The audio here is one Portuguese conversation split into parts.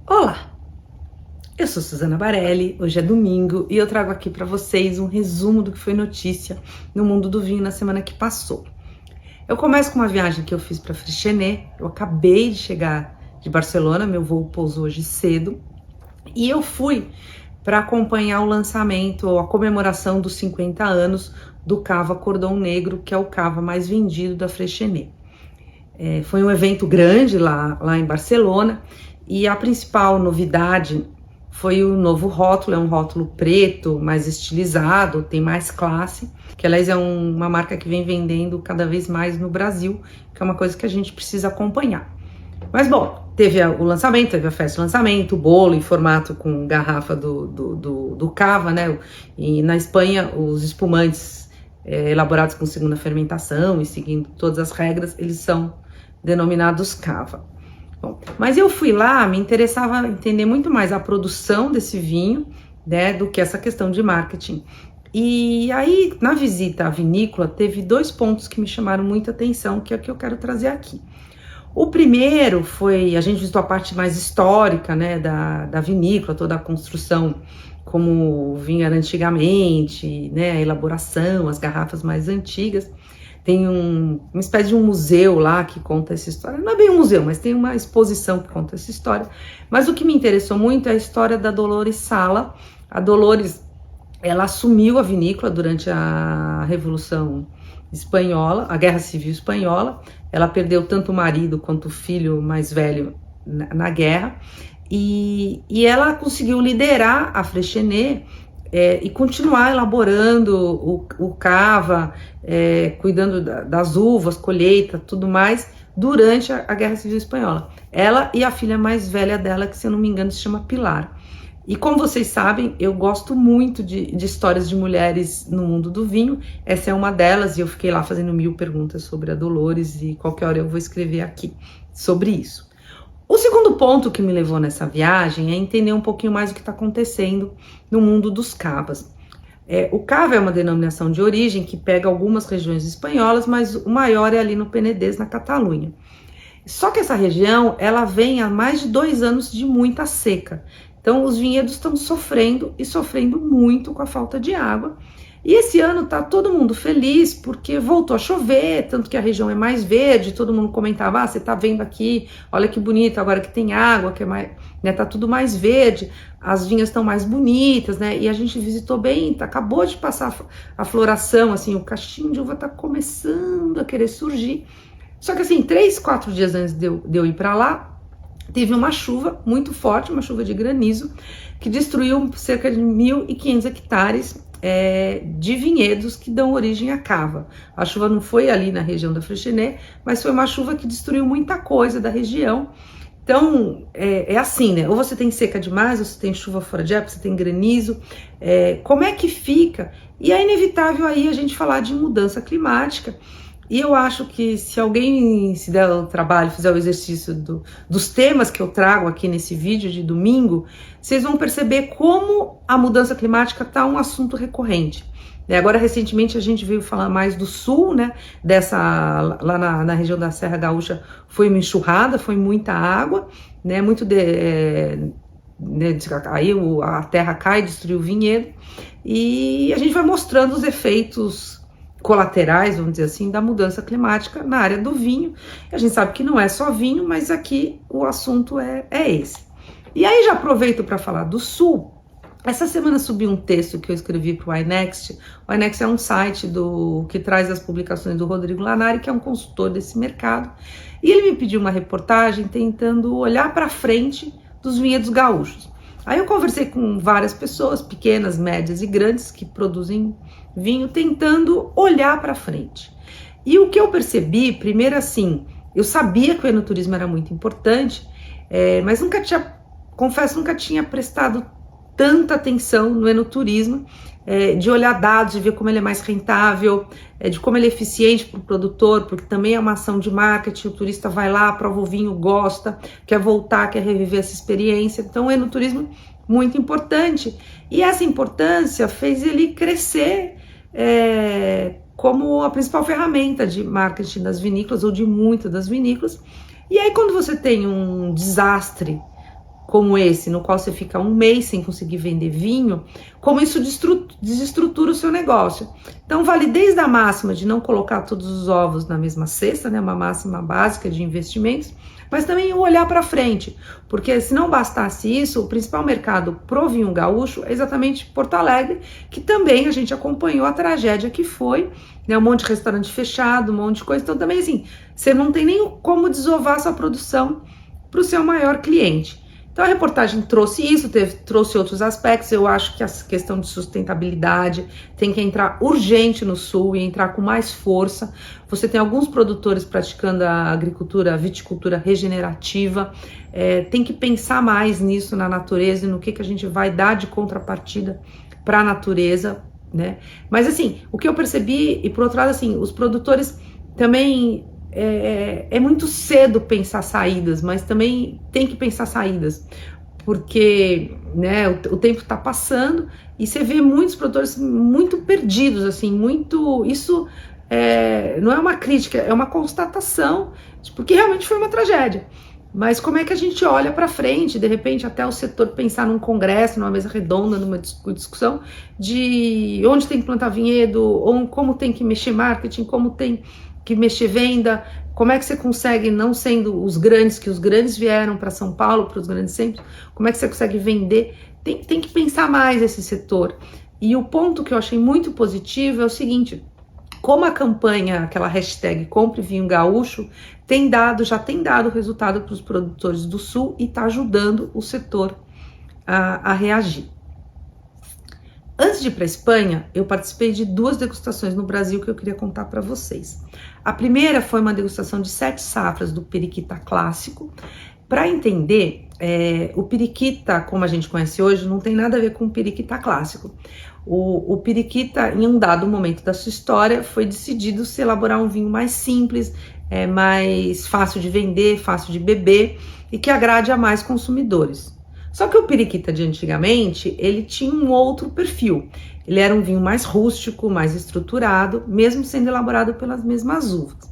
Olá, eu sou Suzana Barelli, hoje é domingo e eu trago aqui para vocês um resumo do que foi notícia no mundo do vinho na semana que passou. Eu começo com uma viagem que eu fiz para Freixenet. Eu acabei de chegar de Barcelona, meu voo pousou hoje cedo e eu fui para acompanhar o lançamento ou a comemoração dos 50 anos do Cava Cordon Negro, que é o cava mais vendido da Freixenet. Foi um evento grande lá em Barcelona. E a principal novidade foi o novo rótulo, é um rótulo preto, mais estilizado, tem mais classe, que aliás é uma marca que vem vendendo cada vez mais no Brasil, que é uma coisa que a gente precisa acompanhar. Mas bom, teve o lançamento, teve a festa de lançamento, o bolo em formato com garrafa do cava, né? E na Espanha os espumantes elaborados com segunda fermentação e seguindo todas as regras, eles são denominados cava. Bom, mas eu fui lá, me interessava entender muito mais a produção desse vinho, né, do que essa questão de marketing. E aí, na visita à vinícola, teve dois pontos que me chamaram muita atenção, que é o que eu quero trazer aqui. O primeiro foi, a gente visitou a parte mais histórica, né, da vinícola, toda a construção, como o vinho era antigamente, né, a elaboração, as garrafas mais antigas. Tem uma espécie de um museu lá que conta essa história. Não é bem um museu, mas tem uma exposição que conta essa história. Mas o que me interessou muito é a história da Dolores Sala. A Dolores, ela assumiu a vinícola durante a Revolução Espanhola, a Guerra Civil Espanhola. Ela perdeu tanto o marido quanto o filho mais velho na guerra. E ela conseguiu liderar a Freixenet e continuar elaborando o cava, cuidando das uvas, colheita, tudo mais, durante a Guerra Civil Espanhola. Ela e a filha mais velha dela, que se eu não me engano se chama Pilar. E como vocês sabem, eu gosto muito de histórias de mulheres no mundo do vinho. Essa é uma delas e eu fiquei lá fazendo 1000 perguntas sobre a Dolores e qualquer hora eu vou escrever aqui sobre isso. O segundo ponto que me levou nessa viagem é entender um pouquinho mais o que está acontecendo no mundo dos cavas. O cava é uma denominação de origem que pega algumas regiões espanholas, mas o maior é ali no Penedès, na Catalunha. Só que essa região, ela vem há mais de 2 anos de muita seca. Então os vinhedos estão sofrendo e sofrendo muito com a falta de água. E esse ano tá todo mundo feliz porque voltou a chover, tanto que a região é mais verde, todo mundo comentava, você tá vendo aqui, olha que bonito, agora que tem água, que é mais, né, tá tudo mais verde, as vinhas estão mais bonitas, né, e a gente visitou bem, acabou de passar a floração, assim, o cachinho de uva tá começando a querer surgir. Só que assim, 3, 4 dias antes de eu ir para lá, teve uma chuva muito forte, uma chuva de granizo, que destruiu cerca de 1.500 hectares de vinhedos que dão origem à cava. A chuva não foi ali na região da Freixenet, mas foi uma chuva que destruiu muita coisa da região. Então, é assim, né? Ou você tem seca demais, ou você tem chuva fora de época, você tem granizo. Como é que fica? E é inevitável aí a gente falar de mudança climática. E eu acho que se alguém se der o trabalho, fizer o exercício dos temas que eu trago aqui nesse vídeo de domingo, vocês vão perceber como a mudança climática está um assunto recorrente. Agora, recentemente, a gente veio falar mais do sul, né? Lá na região da Serra Gaúcha foi uma enxurrada, foi muita água, né? Aí a terra cai, destruiu o vinhedo, e a gente vai mostrando os efeitos colaterais, vamos dizer assim, da mudança climática na área do vinho. A gente sabe que não é só vinho, mas aqui o assunto é esse. E aí já aproveito para falar do sul. Essa semana subi um texto que eu escrevi para o iNext. O iNext é um site que traz as publicações do Rodrigo Lanari, que é um consultor desse mercado, e ele me pediu uma reportagem tentando olhar para frente dos vinhedos gaúchos. Aí eu conversei com várias pessoas, pequenas, médias e grandes, que produzem vinho, tentando olhar para frente. E o que eu percebi, primeiro assim, eu sabia que o enoturismo era muito importante, mas confesso, nunca tinha prestado tanta atenção no enoturismo, de olhar dados, de ver como ele é mais rentável, de como ele é eficiente para o produtor, porque também é uma ação de marketing, o turista vai lá, prova o vinho, gosta, quer voltar, quer reviver essa experiência. Então o enoturismo muito importante, e essa importância fez ele crescer como a principal ferramenta de marketing das vinícolas, ou de muitas das vinícolas, E aí quando você tem um desastre como esse, no qual você fica um mês sem conseguir vender vinho, como isso desestrutura o seu negócio. Então vale desde a máxima de não colocar todos os ovos na mesma cesta, né, uma máxima básica de investimentos, mas também o olhar para frente, porque se não bastasse isso, o principal mercado pro vinho gaúcho é exatamente Porto Alegre, que também a gente acompanhou a tragédia que foi, né, um monte de restaurante fechado, um monte de coisa, então também assim, você não tem nem como desovar sua produção para o seu maior cliente. Então a reportagem trouxe isso, trouxe outros aspectos. Eu acho que a questão de sustentabilidade tem que entrar urgente no sul e entrar com mais força. Você tem alguns produtores praticando a agricultura, a viticultura regenerativa, tem que pensar mais nisso na natureza e no que a gente vai dar de contrapartida para a natureza, né? Mas assim, o que eu percebi, e por outro lado, assim, os produtores também... É muito cedo pensar saídas, mas também tem que pensar saídas, porque, né, o tempo está passando e você vê muitos produtores muito perdidos, assim, muito... Isso não é uma crítica, é uma constatação, porque realmente foi uma tragédia. Mas como é que a gente olha para frente, de repente até o setor pensar num congresso, numa mesa redonda, numa discussão de onde tem que plantar vinhedo, ou como tem que mexer marketing, como tem que mexer venda, como é que você consegue, não sendo os grandes, que os grandes vieram para São Paulo, para os grandes centros, como é que você consegue vender? Tem que pensar mais esse setor. E o ponto que eu achei muito positivo é o seguinte, como a campanha, aquela hashtag Compre Vinho Gaúcho, já tem dado resultado para os produtores do Sul e está ajudando o setor a reagir. Antes de ir para a Espanha, eu participei de 2 degustações no Brasil que eu queria contar para vocês. A primeira foi uma degustação de 7 safras do Periquita clássico. Para entender, o Periquita, como a gente conhece hoje, não tem nada a ver com o Periquita clássico. O Periquita, em um dado momento da sua história, foi decidido se elaborar um vinho mais simples, mais fácil de vender, fácil de beber e que agrade a mais consumidores. Só que o Periquita de antigamente, ele tinha um outro perfil. Ele era um vinho mais rústico, mais estruturado, mesmo sendo elaborado pelas mesmas uvas.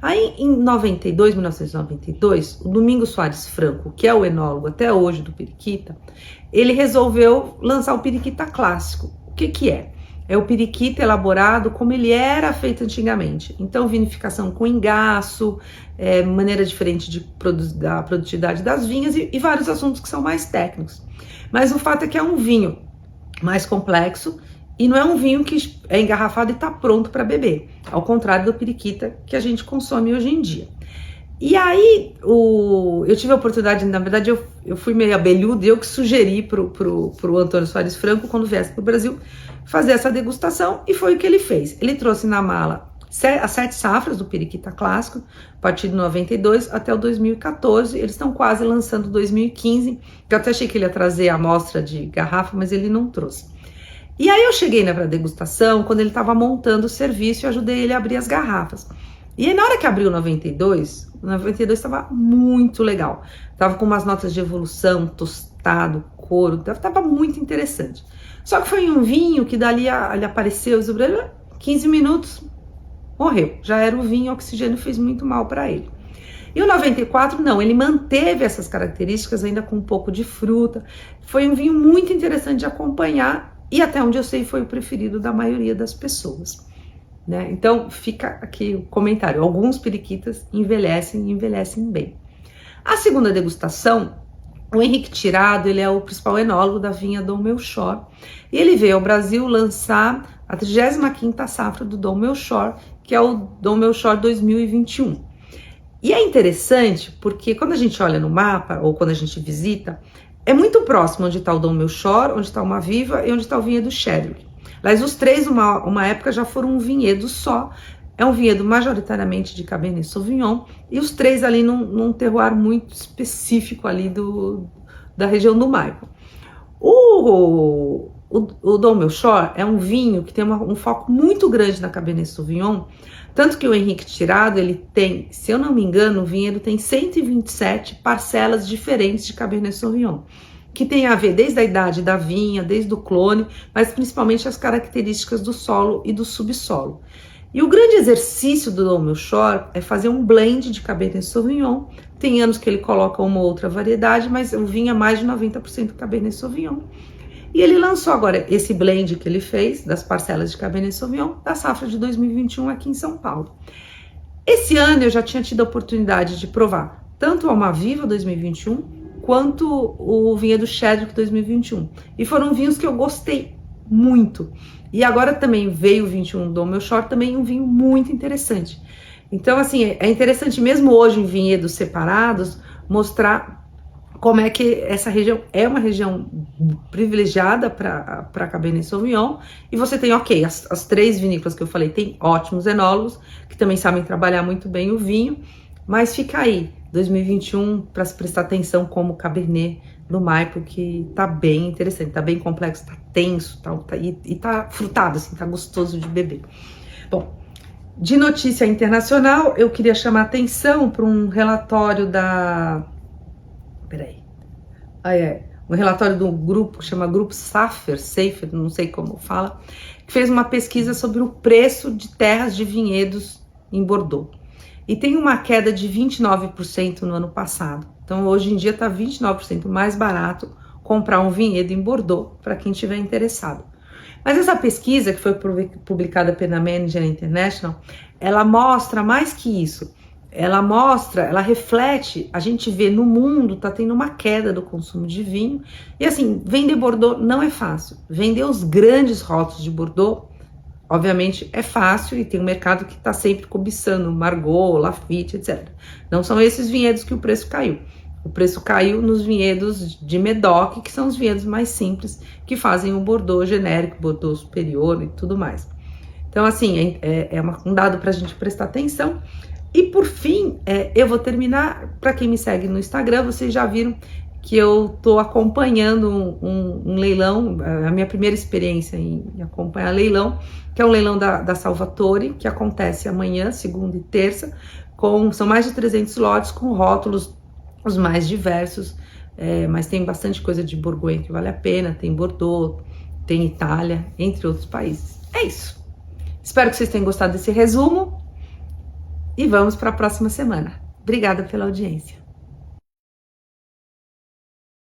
Aí, em 1992, o Domingos Soares Franco, que é o enólogo até hoje do Periquita, ele resolveu lançar o Periquita clássico. O que é? É o periquita elaborado como ele era feito antigamente. Então, vinificação com engaço, maneira diferente da produtividade das vinhas e vários assuntos que são mais técnicos. Mas o fato é que é um vinho mais complexo e não é um vinho que é engarrafado e está pronto para beber. Ao contrário do periquita que a gente consome hoje em dia. E aí, eu tive a oportunidade, na verdade eu fui meio abelhuda e eu que sugeri pro Antônio Soares Franco, quando viesse para o Brasil, fazer essa degustação, e foi o que ele fez. Ele trouxe na mala as 7 safras do Periquita clássico, a partir de 92 até o 2014, eles estão quase lançando 2015, eu até achei que ele ia trazer a amostra de garrafa, mas ele não trouxe. E aí eu cheguei na degustação, quando ele estava montando o serviço, eu ajudei ele a abrir as garrafas. E aí, na hora que abriu o 92 estava muito legal. Tava com umas notas de evolução, tostado, couro, tava muito interessante. Só que foi um vinho que dali ele apareceu, 15 minutos, morreu. Já era o vinho, o oxigênio fez muito mal para ele. E o 94, não, ele manteve essas características ainda com um pouco de fruta. Foi um vinho muito interessante de acompanhar e até onde eu sei foi o preferido da maioria das pessoas. Né? Então fica aqui o comentário, alguns periquitas envelhecem bem. A segunda degustação, o Henrique Tirado, ele é o principal enólogo da vinha Dom Melchor, e ele veio ao Brasil lançar a 35ª safra do Dom Melchor, que é o Dom Melchor 2021. E é interessante porque quando a gente olha no mapa, ou quando a gente visita, é muito próximo onde está o Dom Melchor, onde está uma Viva e onde está o vinhedo Chedwick. Mas os três, uma época, já foram um vinhedo só. É um vinhedo majoritariamente de Cabernet Sauvignon. E os três ali num terroir muito específico ali da região do Maipo. O Dom Melchor é um vinho que tem um foco muito grande na Cabernet Sauvignon. Tanto que o Henrique Tirado, ele tem, se eu não me engano, o vinhedo tem 127 parcelas diferentes de Cabernet Sauvignon, que tem a ver desde a idade da vinha, desde o clone, mas principalmente as características do solo e do subsolo. E o grande exercício do Dom Melchior é fazer um blend de Cabernet Sauvignon. Tem anos que ele coloca uma ou outra variedade, mas o vinho é mais de 90% Cabernet Sauvignon. E ele lançou agora esse blend que ele fez das parcelas de Cabernet Sauvignon da safra de 2021 aqui em São Paulo. Esse ano eu já tinha tido a oportunidade de provar tanto o Almaviva 2021 quanto o Vinhedo Chedrick 2021. E foram vinhos que eu gostei muito. E agora também veio o 21 Dom Melchior, também um vinho muito interessante. Então, assim, é interessante mesmo hoje em vinhedos separados mostrar como é que essa região é uma região privilegiada para Cabernet Sauvignon. E você tem, ok, as 3 vinícolas que eu falei, tem ótimos enólogos, que também sabem trabalhar muito bem o vinho, mas fica aí, 2021, para se prestar atenção como Cabernet no Maipo, que tá bem interessante, tá bem complexo, tá tenso, e tá frutado, assim, tá gostoso de beber. Bom, de notícia internacional, eu queria chamar atenção para um relatório um relatório do grupo que chama Grupo Safer, não sei como fala, que fez uma pesquisa sobre o preço de terras de vinhedos em Bordeaux. E tem uma queda de 29% no ano passado. Então, hoje em dia está 29% mais barato comprar um vinhedo em Bordeaux, para quem estiver interessado. Mas essa pesquisa, que foi publicada pela Manager International, ela mostra mais que isso. Ela reflete, a gente vê no mundo, tá tendo uma queda do consumo de vinho. E assim, vender Bordeaux não é fácil. Vender os grandes rótulos de Bordeaux, obviamente, é fácil e tem um mercado que está sempre cobiçando, Margaux, Lafite, etc. Não são esses vinhedos que o preço caiu. O preço caiu nos vinhedos de Medoc, que são os vinhedos mais simples, que fazem o Bordeaux genérico, Bordeaux superior e tudo mais. Então, assim, um dado para a gente prestar atenção. E por fim, eu vou terminar, para quem me segue no Instagram, vocês já viram que eu estou acompanhando um leilão, a minha primeira experiência em acompanhar leilão, que é um leilão da Salvatore, que acontece amanhã, segunda e terça, são mais de 300 lotes com rótulos os mais diversos, mas tem bastante coisa de Borgonha que vale a pena, tem Bordeaux, tem Itália, entre outros países. É isso. Espero que vocês tenham gostado desse resumo. E vamos para a próxima semana. Obrigada pela audiência.